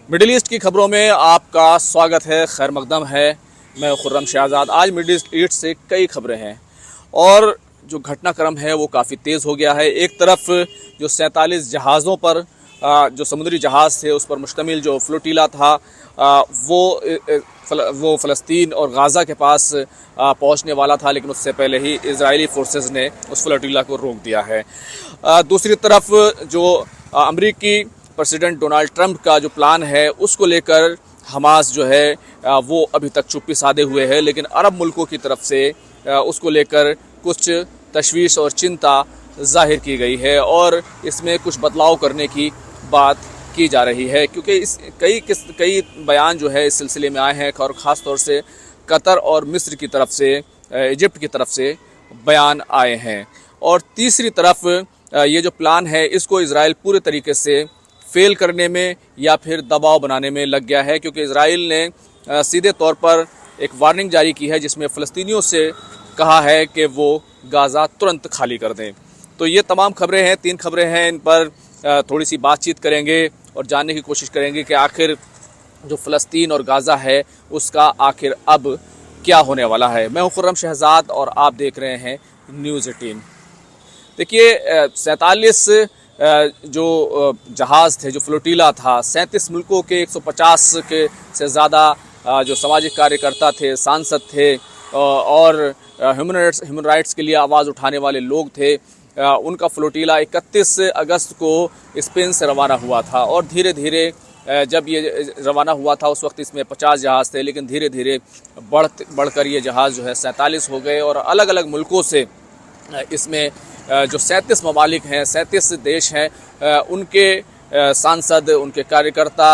Middle east की खबरों में आपका स्वागत है, खैर मकदम है। मैं खुर्रम शहजाद। आज मिडिल ईस्ट से कई खबरें हैं और जो घटनाक्रम है वो काफ़ी तेज़ हो गया है। एक तरफ जो 47 जहाज़ों पर जो समुद्री जहाज़ थे उस पर मुश्तमिल जो फ्लोटीला था वो फ़लस्तीन और गाज़ा के पास पहुंचने वाला था, लेकिन उससे पहले ही इजरायली फोर्सेस ने उस फ्लोटीला को रोक दिया है। दूसरी तरफ जो अमरीकी प्रेसिडेंट डोनाल्ड ट्रंप का जो प्लान है उसको लेकर हमास जो है वो अभी तक चुप्पी साधे हुए है, लेकिन अरब मुल्कों की तरफ से उसको लेकर कुछ तशवीश और चिंता जाहिर की गई है और इसमें कुछ बदलाव करने की बात की जा रही है, क्योंकि इस कई बयान जो है इस सिलसिले में आए हैं और ख़ास तौर से कतर और मिस्र की तरफ से, इजिप्ट की तरफ से बयान आए हैं। और तीसरी तरफ ये जो प्लान है इसको इजराइल पूरे तरीके से फेल करने में या फिर दबाव बनाने में लग गया है, क्योंकि इजराइल ने सीधे तौर पर एक वार्निंग जारी की है जिसमें फ़लस्तीनियों से कहा है कि वो गाज़ा तुरंत खाली कर दें। तो ये तमाम खबरें हैं, 3 खबरें हैं, इन पर थोड़ी सी बातचीत करेंगे और जानने की कोशिश करेंगे कि आखिर जो फ़लस्तीन और गाज़ा है उसका आखिर अब क्या होने वाला है। मैं हूँ खुर्रम शहजाद और आप देख रहे हैं न्यूज़ 18। देखिए, 47 जो जहाज़ थे, जो फ्लोटीला था, 37 मुल्कों के 150 के से ज़्यादा जो सामाजिक कार्यकर्ता थे, सांसद थे और ह्यूमन राइट्स के लिए आवाज़ उठाने वाले लोग थे, उनका फ्लोटीला 31 अगस्त को स्पेन से रवाना हुआ था। और धीरे धीरे जब ये रवाना हुआ था उस वक्त इसमें 50 जहाज़ थे, लेकिन धीरे धीरे बढ़कर ये जहाज़ जो है 47 हो गए और अलग अलग मुल्कों से इसमें जो 37 ममालिक हैं, 37 देश हैं, उनके सांसद, उनके कार्यकर्ता,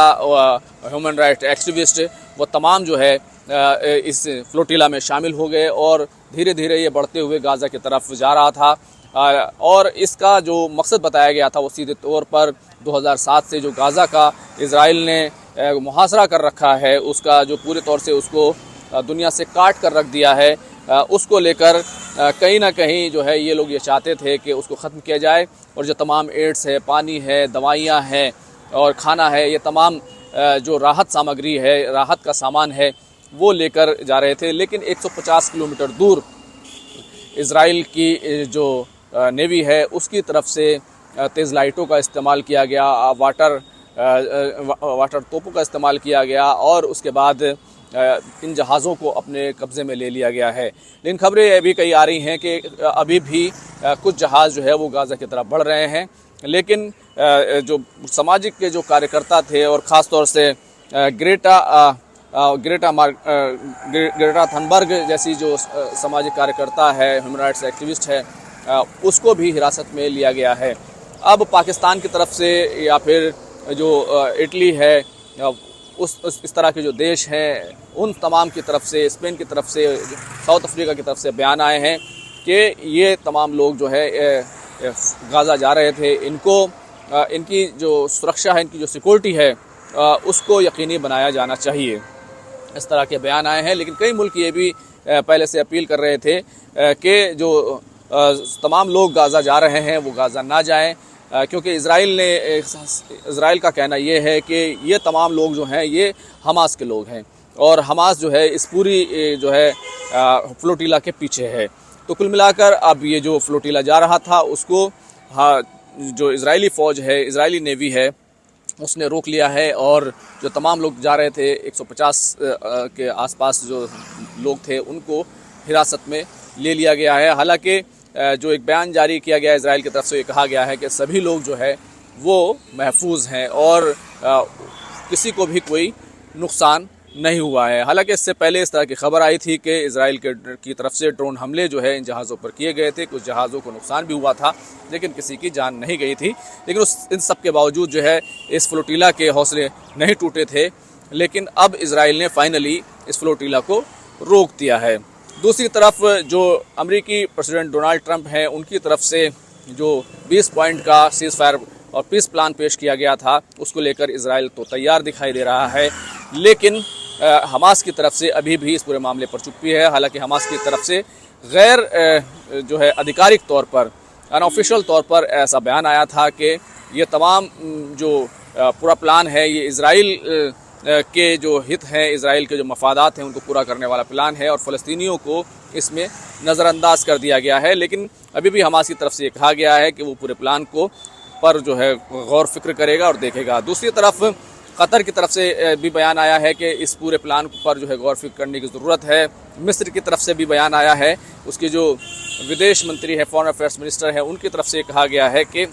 ह्यूमन राइट एक्टिविस्ट, वो तमाम जो है इस फ्लोटीला में शामिल हो गए और धीरे धीरे ये बढ़ते हुए गाज़ा की तरफ जा रहा था। और इसका जो मकसद बताया गया था वो सीधे तौर पर 2007 से जो गाज़ा का इजराइल ने मुहासरा कर रखा है, उसका जो पूरे तौर से उसको दुनिया से काट कर रख दिया है, उसको लेकर कहीं ना कहीं जो है ये लोग ये चाहते थे कि उसको ख़त्म किया जाए और जो तमाम एड्स है, पानी है, दवाइयाँ हैं और खाना है, ये तमाम जो राहत सामग्री है, राहत का सामान है, वो लेकर जा रहे थे। लेकिन 150 किलोमीटर दूर इजराइल की जो नेवी है उसकी तरफ से तेज़ लाइटों का इस्तेमाल किया गया, वाटर तोपों का इस्तेमाल किया गया और उसके बाद इन जहाज़ों को अपने कब्ज़े में ले लिया गया है। लेकिन खबरें अभी कई आ रही हैं कि अभी भी कुछ जहाज़ जो है वो गाज़ा की तरफ बढ़ रहे हैं, लेकिन जो सामाजिक के जो कार्यकर्ता थे और ख़ास तौर से ग्रेटा थनबर्ग जैसी जो सामाजिक कार्यकर्ता है, ह्यूमन राइट्स एक्टिविस्ट है, उसको भी हिरासत में लिया गया है। अब पाकिस्तान की तरफ से या फिर जो इटली है, इस तरह के जो देश हैं, उन तमाम की तरफ से, स्पेन की तरफ से, साउथ अफ्रीका की तरफ से बयान आए हैं कि ये तमाम लोग जो है गाज़ा जा रहे थे, इनकी जो सुरक्षा है, इनकी जो सिक्योरिटी है, उसको यकीनी बनाया जाना चाहिए। इस तरह के बयान आए हैं। लेकिन कई मुल्क ये भी पहले से अपील कर रहे थे कि जो तमाम लोग गाज़ा जा रहे हैं वो गाज़ा ना जाएं, क्योंकि इजराइल का कहना ये है कि ये तमाम लोग जो हैं ये हमास के लोग हैं और हमास जो है इस पूरी जो है फ्लोटीला के पीछे है। तो कुल मिलाकर अब ये जो फ्लोटीला जा रहा था उसको जो इजरायली फ़ौज है, इजरायली नेवी है, उसने रोक लिया है और जो तमाम लोग जा रहे थे 150 के आसपास जो लोग थे उनको हिरासत में ले लिया गया है। हालांकि जो एक बयान जारी किया गया इजराइल की तरफ से, ये कहा गया है कि सभी लोग जो है वो महफूज हैं और किसी को भी कोई नुकसान नहीं हुआ है। हालांकि इससे पहले इस तरह की खबर आई थी कि इजराइल की तरफ से ड्रोन हमले जो है इन जहाज़ों पर किए गए थे, कुछ जहाज़ों को नुकसान भी हुआ था, लेकिन किसी की जान नहीं गई थी। लेकिन इन सब के बावजूद जो है इस फ्लोटीला के हौसले नहीं टूटे थे, लेकिन अब इजराइल ने फाइनली इस फ्लोटीला को रोक दिया है। दूसरी तरफ जो अमेरिकी प्रेसिडेंट डोनाल्ड ट्रंप हैं, उनकी तरफ से जो 20 पॉइंट का सीज़ फायर और पीस प्लान पेश किया गया था, उसको लेकर इजराइल तो तैयार दिखाई दे रहा है, लेकिन हमास की तरफ से अभी भी इस पूरे मामले पर चुप्पी है। हालांकि हमास की तरफ से गैर जो है आधिकारिक तौर पर अनऑफिशियल तौर पर ऐसा बयान आया था कि ये तमाम जो पूरा प्लान है ये इजराइल के जो हित हैं, इजराइल के जो मफादात हैं उनको पूरा करने वाला प्लान है और फ़लस्तीनियों को इसमें नज़रअंदाज कर दिया गया है। लेकिन अभी भी हमास की तरफ से ये कहा गया है कि वो पूरे प्लान को पर जो है गौर फिक्र करेगा और देखेगा। दूसरी तरफ कतर की तरफ से भी बयान आया है कि इस पूरे प्लान पर जो है गौर फिक्र करने की ज़रूरत है। मिस्र की तरफ से भी बयान आया है, उसके जो विदेश मंत्री है, फॉरेन अफेयर्स मिनिस्टर है, उनकी तरफ से कहा गया है कि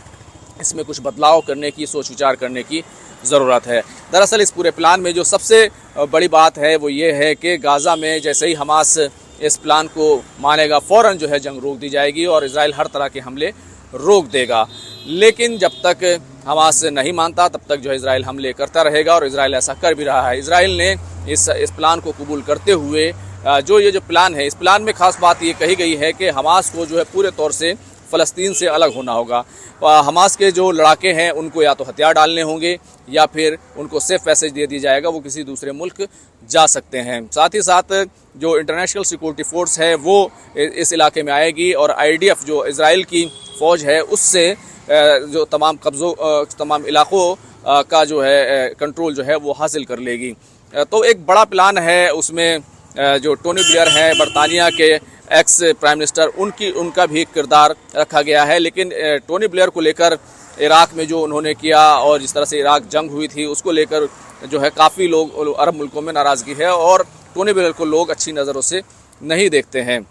इसमें कुछ बदलाव करने की, सोच विचार करने की ज़रूरत है। दरअसल इस पूरे प्लान में जो सबसे बड़ी बात है वो ये है कि गाज़ा में जैसे ही हमास इस प्लान को मानेगा, फ़ौरन जो है जंग रोक दी जाएगी और इजराइल हर तरह के हमले रोक देगा। लेकिन जब तक हमास नहीं मानता तब तक जो है इजराइल हमले करता रहेगा और इजराइल ऐसा कर भी रहा है। इजराइल ने इस प्लान को कबूल करते हुए ये जो प्लान है, इस प्लान में ख़ास बात ये कही गई है कि हमास को जो है पूरे तौर से फ़लस्तीन से अलग होना होगा। हमास के जो लड़ाके हैं उनको या तो हथियार डालने होंगे या फिर उनको सेफ पैसेज दे दिया जाएगा, वो किसी दूसरे मुल्क जा सकते हैं। साथ ही साथ जो इंटरनेशनल सिक्योरिटी फोर्स है वो इस इलाके में आएगी और IDF जो इजराइल की फ़ौज है उससे जो तमाम इलाक़ों का जो है कंट्रोल जो है वो हासिल कर लेगी। तो एक बड़ा प्लान है, उसमें जो टोनी ब्लेयर हैं, बरतानिया के एक्स प्राइम मिनिस्टर, उनका भी किरदार रखा गया है। लेकिन टोनी ब्लेयर को लेकर इराक़ में जो उन्होंने किया और जिस तरह से इराक़ जंग हुई थी उसको लेकर जो है काफ़ी लोग अरब मुल्कों में नाराज़गी है और टोनी ब्लेयर को लोग अच्छी नज़रों से नहीं देखते हैं।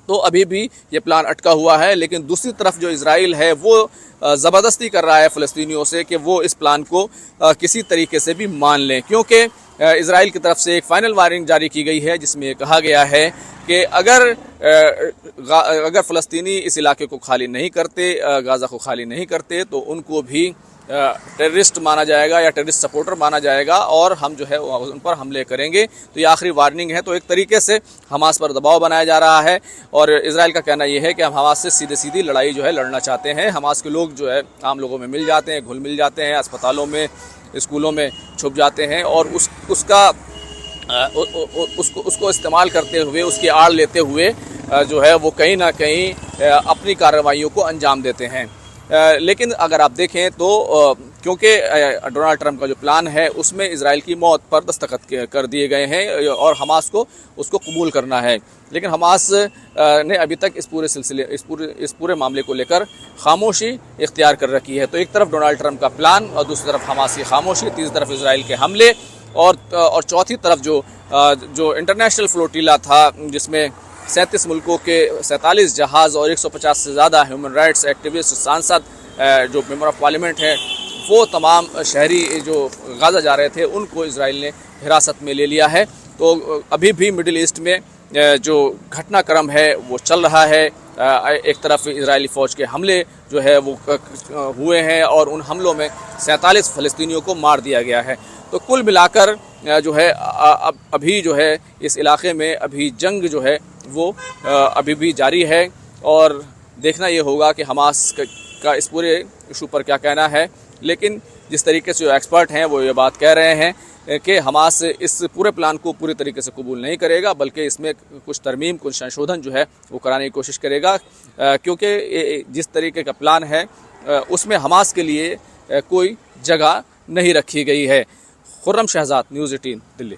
तो अभी भी ये प्लान अटका हुआ है। लेकिन दूसरी तरफ जो इजराइल है वो ज़बरदस्ती कर रहा है फ़लस्तीनियों से कि वो इस प्लान को किसी तरीके से भी मान लें, क्योंकि इजराइल की तरफ से एक फ़ाइनल वार्निंग जारी की गई है जिसमें कहा गया है कि अगर फ़लस्तीनी इस इलाके को खाली नहीं करते, गाज़ा को खाली नहीं करते, तो उनको भी टेररिस्ट माना जाएगा या टेररिस्ट सपोर्टर माना जाएगा और हम जो है उन पर हमले करेंगे। तो ये आखिरी वार्निंग है। तो एक तरीके से हमास पर दबाव बनाया जा रहा है और इजराइल का कहना ये है कि हम हमास से सीधी लड़ाई जो है लड़ना चाहते हैं। हमास के लोग जो है आम लोगों में मिल जाते हैं, घुल मिल जाते हैं, अस्पतालों में, स्कूलों में छुप जाते हैं और उसको इस्तेमाल करते हुए, उसकी आड़ लेते हुए जो है वो कहीं ना कहीं अपनी कार्रवाइयों को अंजाम देते हैं। लेकिन अगर आप देखें तो क्योंकि डोनाल्ड ट्रंप का जो प्लान है उसमें इजराइल की मौत पर दस्तखत कर दिए गए हैं और हमास को उसको कबूल करना है, लेकिन हमास ने अभी तक इस पूरे मामले को लेकर खामोशी इख्तियार कर रखी है। तो एक तरफ डोनाल्ड ट्रंप का प्लान और दूसरी तरफ हमास की खामोशी, तीसरी तरफ इजराइल के हमले और चौथी तरफ जो इंटरनेशनल फ्लोटिला था जिसमें 37 मुल्कों के 47 जहाज़ और 150 से ज़्यादा ह्यूमन राइट्स एक्टिविस्ट, सांसद, जो मेंबर ऑफ पार्लियामेंट हैं, वो तमाम शहरी जो गाज़ा जा रहे थे उनको इजराइल ने हिरासत में ले लिया है। तो अभी भी मिडिल ईस्ट में जो घटनाक्रम है वो चल रहा है। एक तरफ इजरायली फ़ौज के हमले जो है वो हुए हैं और उन हमलों में 47 फ़लस्तीनियों को मार दिया गया है। तो कुल मिलाकर जो है अभी जो है इस इलाके में अभी जंग जो है वो अभी भी जारी है और देखना ये होगा कि हमास का इस पूरे इशू पर क्या कहना है। लेकिन जिस तरीके से जो एक्सपर्ट हैं वो ये बात कह रहे हैं कि हमास इस पूरे प्लान को पूरी तरीके से कबूल नहीं करेगा, बल्कि इसमें कुछ तरमीम, कुछ संशोधन जो है वो कराने की कोशिश करेगा, क्योंकि जिस तरीके का प्लान है उसमें हमास के लिए कोई जगह नहीं रखी गई है। खुर्रम शहजाद, न्यूज़ 18, दिल्ली।